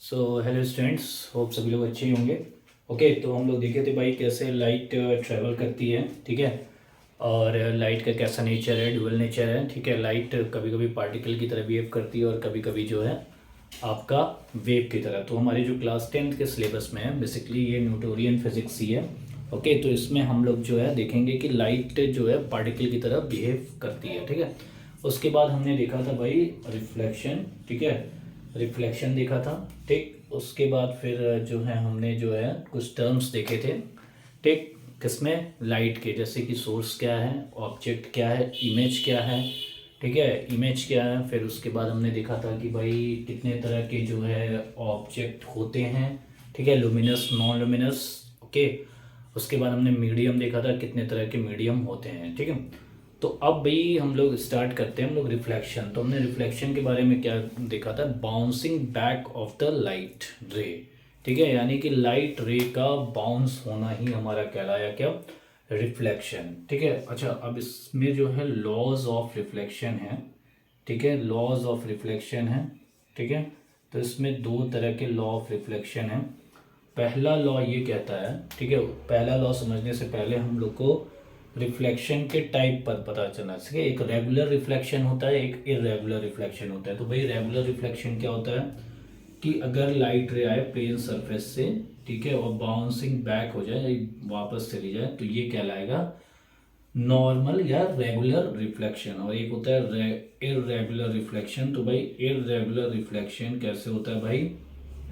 So hello students, hope सभी लोग अच्छे ही होंगे। ओके, तो हम लोग देखे थे भाई कैसे लाइट ट्रैवल करती है, ठीक है। और लाइट का कैसा नेचर है, ड्यूअल नेचर है, ठीक है। लाइट कभी कभी पार्टिकल की तरह बिहेव करती है और कभी कभी जो है आपका वेव की तरह। तो हमारी जो क्लास 10th के सिलेबस में है बेसिकली ये न्यूटोनियन फिजिक्स ही है। ओके, तो इसमें हम लोग जो है देखेंगे कि लाइट जो है पार्टिकल की तरह बिहेव करती है, ठीक है। उसके बाद हमने देखा था भाई रिफ्लेक्शन, ठीक है। रिफ्लेक्शन देखा था, ठीक। उसके बाद फिर जो है हमने जो है कुछ टर्म्स देखे थे, ठीक। किसमें, लाइट के, जैसे कि सोर्स क्या है, ऑब्जेक्ट क्या है, इमेज क्या है, ठीक है। इमेज क्या है, फिर उसके बाद हमने देखा था कि भाई कितने तरह के जो है ऑब्जेक्ट होते हैं, ठीक है। Luminous, non luminous, okay. उसके बाद हमने मीडियम देखा था, कितने तरह के मीडियम होते हैं, ठीक है। तो अब भाई हम लोग स्टार्ट करते हैं हम लोग रिफ्लेक्शन। तो हमने रिफ्लेक्शन के बारे में क्या देखा था, bouncing back of the light रे, ठीक है। यानी कि लाइट रे का बाउंस होना ही हमारा कहलाया क्या, रिफ्लेक्शन, ठीक है। अच्छा, अब इसमें जो है लॉज ऑफ रिफ्लेक्शन है, ठीक है। लॉज ऑफ रिफ्लेक्शन है, ठीक है। तो इसमें दो तरह के लॉ ऑफ रिफ्लेक्शन है। पहला लॉ ये कहता है, ठीक है। पहला लॉ समझने से पहले हम लोग को रिफ्लेक्शन के टाइप पर पता चलना चाहिए। एक रेगुलर रिफ्लेक्शन होता है, एक इरेगुलर रिफ्लेक्शन होता है। तो भाई रेगुलर रिफ्लेक्शन क्या होता है कि अगर लाइट रे आए प्लेन सरफेस से, ठीक है, और बाउंसिंग बैक हो जाए, वापस चली जाए, तो ये कहलाएगा नॉर्मल या रेगुलर रिफ्लेक्शन। और एक होता है इरेगुलर रिफ्लेक्शन। तो भाई इरेगुलर रिफ्लेक्शन कैसे होता है भाई,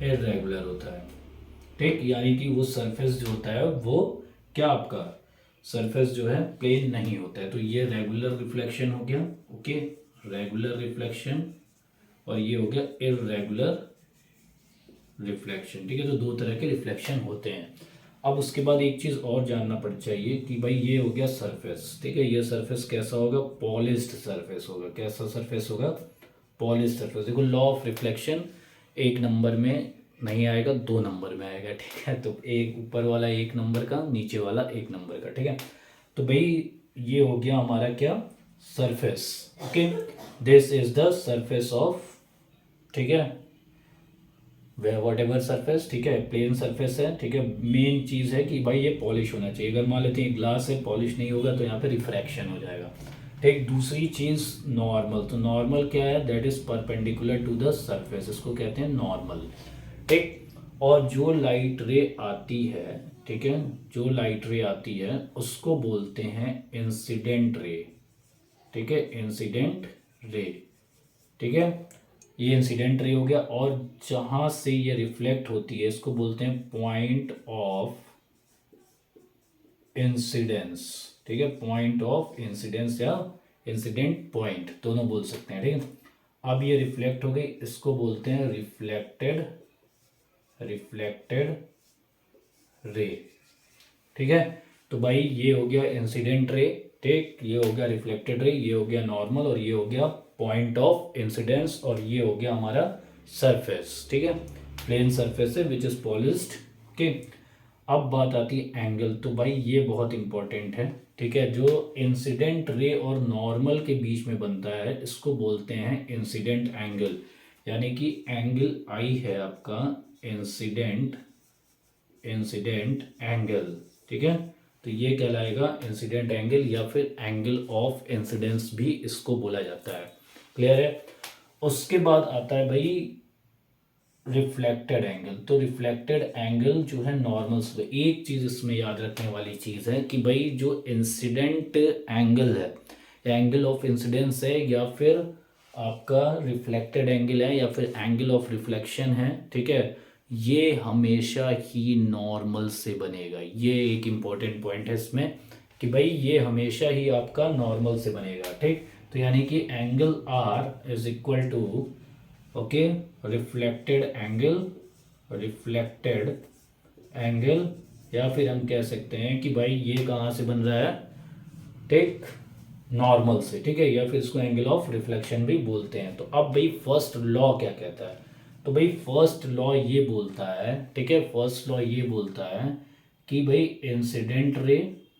इरेगुलर होता है, ठीक। यानी कि वो सरफेस जो होता है वो क्या, आपका सरफेस जो है प्लेन नहीं होता है। तो ये रेगुलर रिफ्लेक्शन हो गया, ओके, रेगुलर रिफ्लेक्शन। और ये हो गया इरेगुलर रिफ्लेक्शन, ठीक है। तो दो तरह के रिफ्लेक्शन होते हैं। अब उसके बाद एक चीज़ और जानना पड़ चाहिए कि भाई ये हो गया सरफेस, ठीक है। ये सरफेस कैसा होगा, पॉलिश्ड सरफेस होगा। कैसा सरफेस होगा, पॉलिश्ड सरफेस। देखो लॉ ऑफ रिफ्लेक्शन एक नंबर में नहीं आएगा, दो नंबर में आएगा, ठीक है। तो एक ऊपर वाला एक नंबर का, नीचे वाला एक नंबर का, ठीक है। तो भाई ये हो गया हमारा क्या, surface, okay. This is the surface of, ठीक है, वॉट एवर सरफेस, ठीक है, प्लेन सरफेस है, ठीक है। मेन चीज़ है कि भाई ये पॉलिश होना चाहिए। अगर मान लेते हैं ग्लास है, पॉलिश नहीं होगा तो यहाँ पे रिफ्रैक्शन हो जाएगा, ठीक। दूसरी चीज़ नॉर्मल। तो नॉर्मल क्या है, that is perpendicular to the surface, इसको कहते हैं नॉर्मल, ठीक। और जो लाइट रे आती है, ठीक है, जो लाइट रे आती है उसको बोलते हैं इंसिडेंट रे, ठीक है, इंसिडेंट रे, ठीक है। ये इंसिडेंट रे हो गया। और जहां से ये रिफ्लेक्ट होती है इसको बोलते हैं पॉइंट ऑफ इंसिडेंस, ठीक है, पॉइंट ऑफ इंसिडेंस या इंसिडेंट पॉइंट, दोनों बोल सकते हैं, ठीक है। अब ये रिफ्लेक्ट हो गई, इसको बोलते हैं रिफ्लेक्टेड, रिफ्लेक्टेड रे, ठीक है। तो भाई ये हो गया इंसिडेंट रे, ठीक, ये हो गया रिफ्लेक्टेड रे, ये हो गया नॉर्मल, और ये हो गया पॉइंट ऑफ इंसिडेंस, और ये हो गया हमारा सरफेस, ठीक है। प्लेन सरफेस है विच इज पॉलिश्ड, ओके। अब बात आती है एंगल। तो भाई ये बहुत इंपॉर्टेंट है, ठीक है। जो इंसिडेंट रे और नॉर्मल के बीच में बनता है इसको बोलते हैं इंसिडेंट एंगल। यानी कि एंगल आई है आपका इंसिडेंट, इंसिडेंट एंगल, ठीक है। तो ये कहलाएगा इंसिडेंट एंगल या फिर एंगल ऑफ इंसिडेंस भी इसको बोला जाता है, क्लियर है। उसके बाद आता है भाई रिफ्लेक्टेड एंगल। तो रिफ्लेक्टेड एंगल जो है नॉर्मल से, एक चीज़ इसमें याद रखने वाली चीज़ है कि भाई जो इंसिडेंट एंगल है, एंगल ऑफ इंसिडेंस है, या फिर आपका रिफ्लेक्टेड एंगल है, या फिर एंगल ऑफ रिफ्लेक्शन है, ठीक है, ये हमेशा ही नॉर्मल से बनेगा। ये एक इम्पॉर्टेंट पॉइंट है इसमें कि भाई ये हमेशा ही आपका नॉर्मल से बनेगा, ठीक। तो यानी कि angle R is equal to, okay, reflected angle, reflected angle, या फिर हम कह सकते हैं कि भाई ये कहाँ से बन रहा है, ठीक, नॉर्मल से, ठीक है। या फिर इसको एंगल ऑफ रिफ्लेक्शन भी बोलते हैं। तो अब भाई फर्स्ट लॉ क्या कहता है, तो भाई फर्स्ट लॉ ये बोलता है, ठीक है, फर्स्ट लॉ ये बोलता है कि भाई इंसिडेंट रे,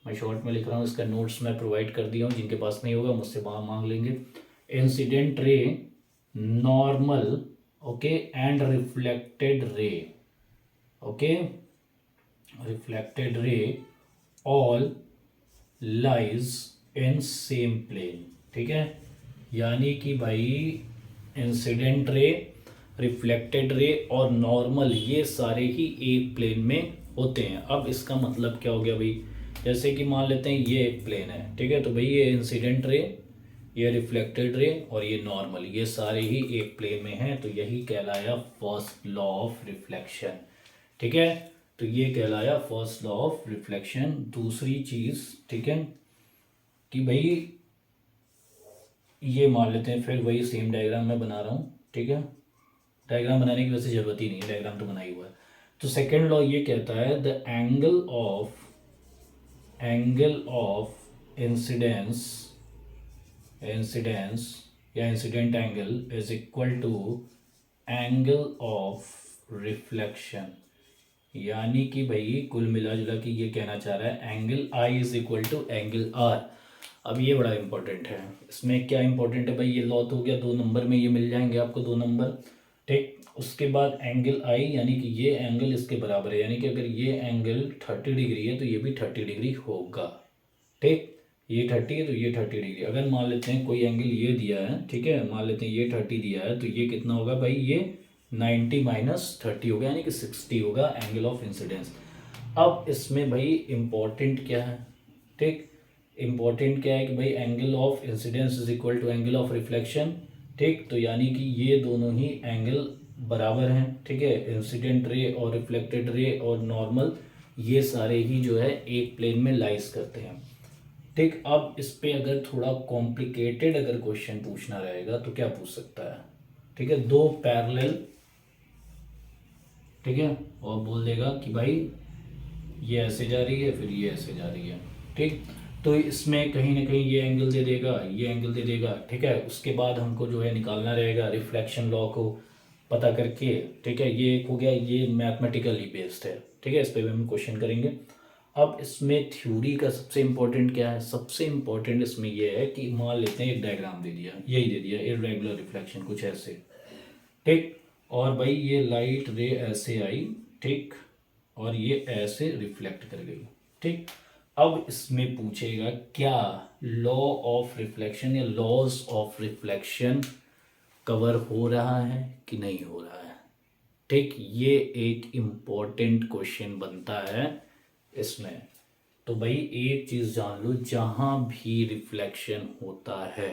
मैं शॉर्ट में लिख रहा हूँ, इसका नोट्स मैं प्रोवाइड कर दिया हूँ, जिनके पास नहीं होगा मुझसे वहाँ मांग लेंगे। Incident ray normal okay, and reflected ray, okay, reflected ray all lies in same plane, ठीक है। यानी कि भाई इंसिडेंट रे, रिफ्लेक्टेड रे और नॉर्मल ये सारे ही एक प्लेन में होते हैं। अब इसका मतलब क्या हो गया भाई, जैसे कि मान लेते हैं ये एक प्लेन है, ठीक है, तो भाई ये इंसिडेंट रे, ये रिफ्लेक्टेड रे और ये नॉर्मल, ये सारे ही एक प्लेन में हैं, तो यही कहलाया फर्स्ट लॉ ऑफ रिफ्लेक्शन, ठीक है। तो ये कहलाया फर्स्ट लॉ ऑफ रिफ्लेक्शन। दूसरी चीज़, ठीक है, कि भाई ये मान लेते हैं, फिर वही सेम डायग्राम मैं बना रहा हूँ, ठीक है। डायग्राम बनाने की वैसे ज़रूरत ही नहीं है, डायग्राम तो बना ही हुआ है। तो सेकेंड लॉ ये कहता है द एंगल ऑफ इंसिडेंस या incident angle is equal to angle of reflection. यानी कि भाई कुल मिला जुला के ये कहना चाह रहा है angle I is equal to angle R. अब ये बड़ा इंपॉर्टेंट है, इसमें क्या इंपॉर्टेंट है भाई, ये लॉ तो हो गया, 2 नंबर में ये मिल जाएंगे आपको 2 नंबर, ठीक। उसके बाद एंगल आई यानी कि ये एंगल इसके बराबर है, यानी कि अगर ये एंगल 30 डिग्री है तो ये भी 30 डिग्री होगा, ठीक। ये 30 है तो ये 30 डिग्री। अगर मान लेते हैं कोई एंगल ये दिया है, ठीक है, मान लेते हैं ये 30 दिया है, तो ये कितना होगा भाई, ये 90 माइनस 30 होगा, यानी कि 60 होगा एंगल ऑफ इंसिडेंस। अब इसमें भाई इम्पोर्टेंट क्या है, ठीक, इम्पोर्टेंट क्या है कि भाई angle of incidence is equal to angle of reflection, ठीक। तो यानी कि ये दोनों ही एंगल बराबर हैं, ठीक है, इंसिडेंट रे और रिफ्लेक्टेड रे और नॉर्मल ये सारे ही जो है एक प्लेन में लाइज करते हैं, ठीक। अब इस पे अगर थोड़ा कॉम्प्लिकेटेड अगर क्वेश्चन पूछना रहेगा तो क्या पूछ सकता है, ठीक है, 2 पैरेलल, ठीक है, और बोल देगा कि भाई ये ऐसे जा रही है फिर ये ऐसे जा रही है, ठीक। तो इसमें कहीं ना कहीं ये एंगल दे देगा, ये एंगल दे देगा, ठीक है। उसके बाद हमको जो है निकालना रहेगा रिफ्लेक्शन लॉ को पता करके, ठीक है। ये एक हो गया, ये मैथमेटिकली बेस्ड है, ठीक है, इस पर भी हम क्वेश्चन करेंगे। अब इसमें थ्योरी का सबसे इम्पोर्टेंट क्या है, सबसे इम्पोर्टेंट इसमें यह है कि मान लेते हैं एक डायग्राम दे दिया, यही दे दिया इर्रेगुलर रिफ्लेक्शन कुछ ऐसे, ठीक। और भाई ये लाइट रे ऐसे आई, ठीक, और ये ऐसे रिफ्लेक्ट कर गई, ठीक। अब इसमें पूछेगा क्या लॉ ऑफ रिफ्लेक्शन या लॉज ऑफ रिफ्लेक्शन कवर हो रहा है कि नहीं हो रहा है, ठीक। ये एक इम्पोर्टेंट क्वेश्चन बनता है इसमें। तो भाई एक चीज़ जान लो, जहाँ भी रिफ्लेक्शन होता है,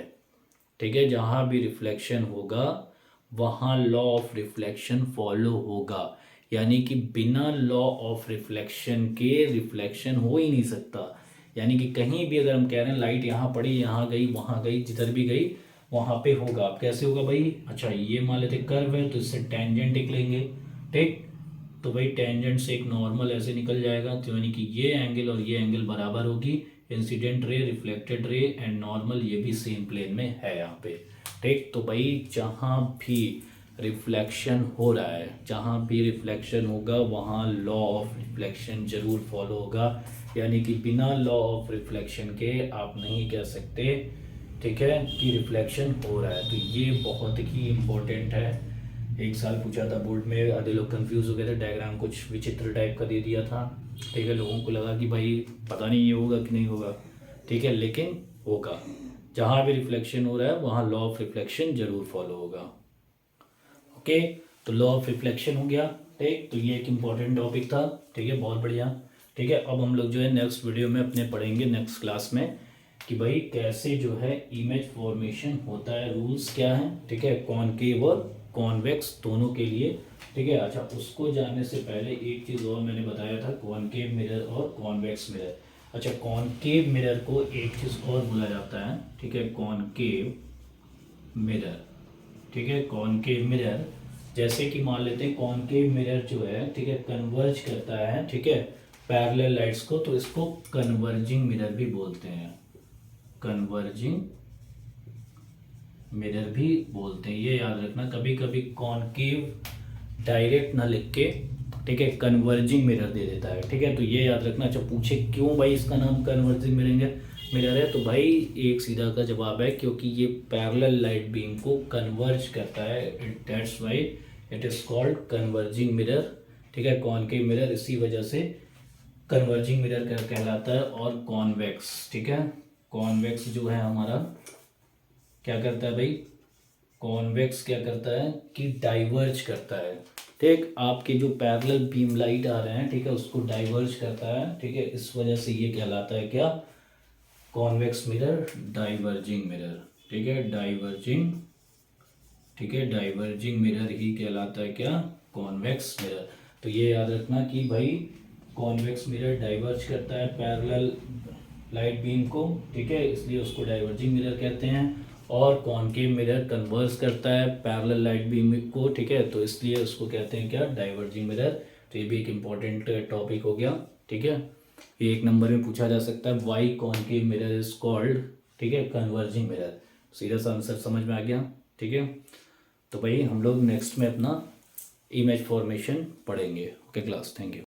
ठीक है, जहाँ भी रिफ्लेक्शन होगा वहाँ लॉ ऑफ रिफ्लेक्शन फॉलो होगा। यानी कि बिना लॉ ऑफ रिफ्लेक्शन के रिफ्लेक्शन हो ही नहीं सकता। यानी कि कहीं भी अगर हम कह रहे हैं लाइट यहाँ पड़ी, यहाँ गई, वहाँ गई, जिधर भी गई वहाँ पे होगा। अब कैसे होगा भाई, अच्छा ये मान लेते कर्व है तो इससे टेंजेंट एक लेंगे, ठीक। तो भाई टेंजेंट से एक नॉर्मल ऐसे निकल जाएगा, तो यानी कि ये एंगल और ये एंगल बराबर होगी। Incident ray, reflected ray and normal ये भी सेम प्लेन में है यहाँ पे, ठीक। तो भाई जहाँ भी रिफ्लेक्शन हो रहा है, जहाँ भी रिफ्लेक्शन होगा वहाँ लॉ ऑफ रिफ्लेक्शन जरूर फॉलो होगा। यानी कि बिना लॉ ऑफ रिफ्लेक्शन के आप नहीं कह सकते, ठीक है, कि रिफ्लेक्शन हो रहा है। तो ये बहुत ही इम्पोर्टेंट है। एक साल पूछा था बोर्ड में, आधे लोग कंफ्यूज हो गए थे, डायग्राम कुछ विचित्र टाइप का दे दिया था, ठीक है। लोगों को लगा कि भाई पता नहीं ये होगा कि नहीं होगा, ठीक है, लेकिन होगा। जहाँ भी रिफ्लेक्शन हो रहा है वहाँ लॉ ऑफ रिफ्लेक्शन जरूर फॉलो होगा, ओके। तो लॉ ऑफ रिफ्लेक्शन हो गया, ठीक। तो ये एक इम्पॉर्टेंट टॉपिक था, ठीक है, बहुत बढ़िया, ठीक है। अब हम लोग जो है नेक्स्ट वीडियो में अपने पढ़ेंगे नेक्स्ट क्लास में कि भाई कैसे जो है इमेज फॉर्मेशन होता है, रूल्स क्या हैं, ठीक है, कॉनकेव और कॉन्वेक्स दोनों के लिए, ठीक है। अच्छा उसको जानने से पहले एक चीज़ और मैंने बताया था, कॉनकेव मिरर और कॉन्वेक्स मिरर। अच्छा कॉनकेव मिरर को एक चीज़ और बोला जाता है, ठीक है, कॉनकेव मिरर, ठीक है। कॉनकेव मिरर जैसे कि मान लेते हैं कॉनकेव मिरर जो है, ठीक है, कन्वर्ज करता है, ठीक है, पैरेलल लाइट्स को, तो इसको कन्वर्जिंग मिरर भी बोलते हैं, कन्वर्जिंग मिरर भी बोलते हैं। ये याद रखना, कभी कभी कॉनकेव डायरेक्ट ना लिख के, ठीक है, कन्वर्जिंग मिरर दे देता है, ठीक है। तो ये याद रखना। अच्छा पूछे क्यों भाई इसका नाम कन्वर्जिंग मिरर है, मिरर है? तो भाई एक सीधा का जवाब है, क्योंकि ये पैरेलल लाइट बीम को कन्वर्ज करता है, that's why it is called converging mirror. ठीक है, कॉनकेव मिरर इसी वजह से कन्वर्जिंग मिरर कहलाता है। और कॉन्वेक्स, ठीक है, कॉन्वेक्स जो है हमारा क्या करता है भाई, कॉन्वेक्स क्या करता है कि डाइवर्ज करता है। ठीक, आपके जो पैरेलल बीम लाइट आ रहे हैं, ठीक है, उसको डाइवर्ज करता है। ठीक है, इस वजह से ये कहलाता है क्या, कॉन्वेक्स मिरर, डाइवर्जिंग मिरर। ठीक है, डाइवर्जिंग, ठीक है, डाइवर्जिंग मिरर ही कहलाता है क्या, कॉन्वेक्स मिरर। तो ये याद रखना कि भाई कॉन्वेक्स मिरर डाइवर्ज करता है पैरेलल लाइट बीम को, ठीक है, इसलिए उसको डाइवर्जिंग मिरर कहते हैं। और कॉनकेव मिरर कन्वर्स करता है पैरेलल लाइट बीम को, ठीक है, तो इसलिए उसको कहते हैं क्या, डाइवर्जिंग मिरर। तो ये भी एक इम्पॉर्टेंट टॉपिक हो गया। ठीक है, ये एक नंबर में पूछा जा सकता है, why concave mirror is called, ठीक है, कन्वर्जिंग मिरर। सीधा सा आंसर समझ में आ गया। ठीक है, तो भाई हम लोग नेक्स्ट में अपना इमेज फॉर्मेशन पढ़ेंगे। Okay class, thank you.